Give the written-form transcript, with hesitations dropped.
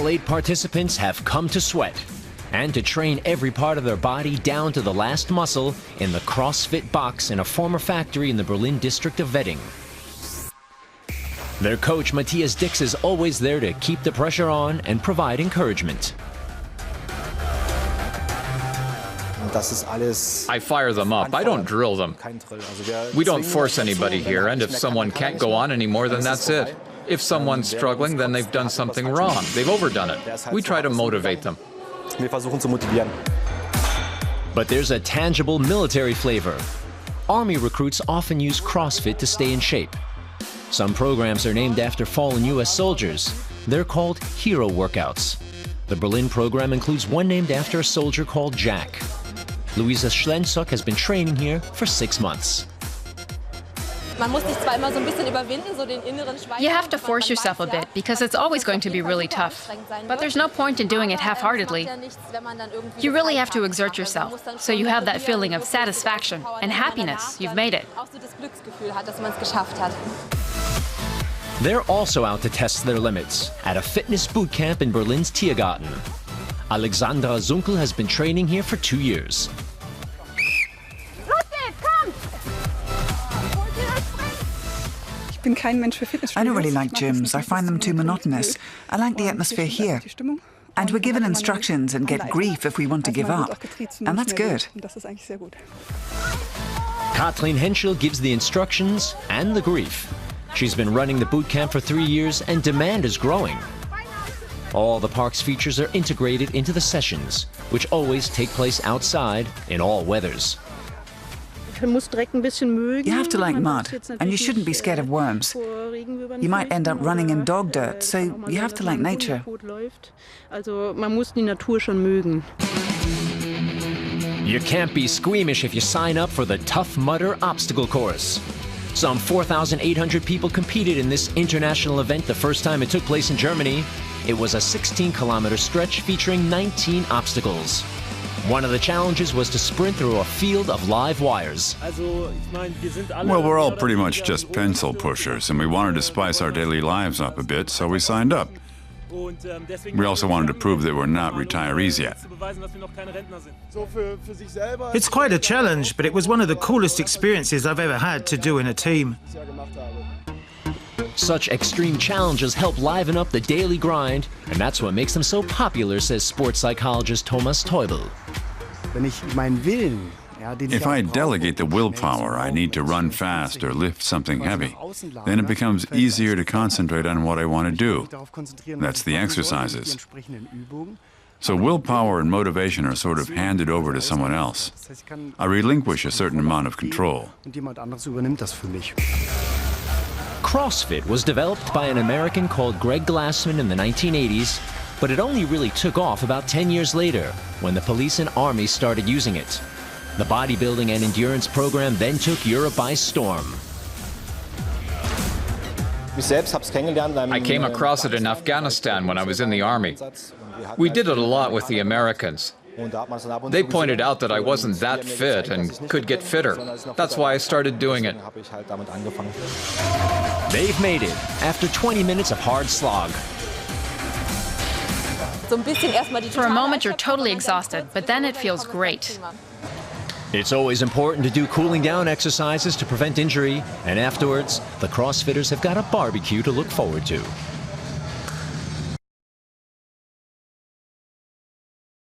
All 8 participants have come to sweat and to train every part of their body down to the last muscle in the CrossFit box in a former factory in the Berlin district of Wedding. Their coach, Matthias Dix, is always there to keep the pressure on and provide encouragement. I fire them up. I don't drill them. We don't force anybody here, and if someone can't go on anymore, then that's it. If someone's struggling, then they've done something wrong. They've overdone it. We try to motivate them. But there's a tangible military flavor. Army recruits often use CrossFit to stay in shape. Some programs are named after fallen U.S. soldiers. They're called hero workouts. The Berlin program includes one named after a soldier called Jack. Luisa Schlenzok has been training here for 6 months. You have to force yourself a bit because it's always going to be really tough. But there's no point in doing it half-heartedly. You really have to exert yourself, so you have that feeling of satisfaction and happiness. You've made it. They're also out to test their limits at a fitness boot camp in Berlin's Tiergarten. Alexandra Zunkel has been training here for 2 years. I don't really like gyms. I find them too monotonous. I like the atmosphere here. And we're given instructions and get grief if we want to give up. And that's good. Kathleen Henschel gives the instructions and the grief. She's been running the boot camp for 3 years and demand is growing. All the park's features are integrated into the sessions, which always take place outside in all weathers. You have to like mud, and you shouldn't be scared of worms. You might end up running in dog dirt, so you have to like nature. You can't be squeamish if you sign up for the Tough Mudder obstacle course. Some 4,800 people competed in this international event the first time it took place in Germany. It was a 16-kilometer stretch featuring 19 obstacles. One of the challenges was to sprint through a field of live wires. Well, we're all pretty much just pencil pushers, and we wanted to spice our daily lives up a bit, so we signed up. We also wanted to prove that we're not retirees yet. It's quite a challenge, but it was one of the coolest experiences I've ever had to do in a team. Such extreme challenges help liven up the daily grind, and that's what makes them so popular, says sports psychologist Thomas Teubel. If I delegate the willpower I need to run fast or lift something heavy, then it becomes easier to concentrate on what I want to do. That's the exercises. So willpower and motivation are sort of handed over to someone else. I relinquish a certain amount of control. CrossFit was developed by an American called Greg Glassman in the 1980s, but it only really took off about 10 years later when the police and army started using it. The bodybuilding and endurance program then took Europe by storm. I came across it in Afghanistan when I was in the army. We did it a lot with the Americans. They pointed out that I wasn't that fit and could get fitter. That's why I started doing it. They've made it after 20 minutes of hard slog. For a moment, you're totally exhausted, but then it feels great. It's always important to do cooling down exercises to prevent injury, and afterwards, the CrossFitters have got a barbecue to look forward to.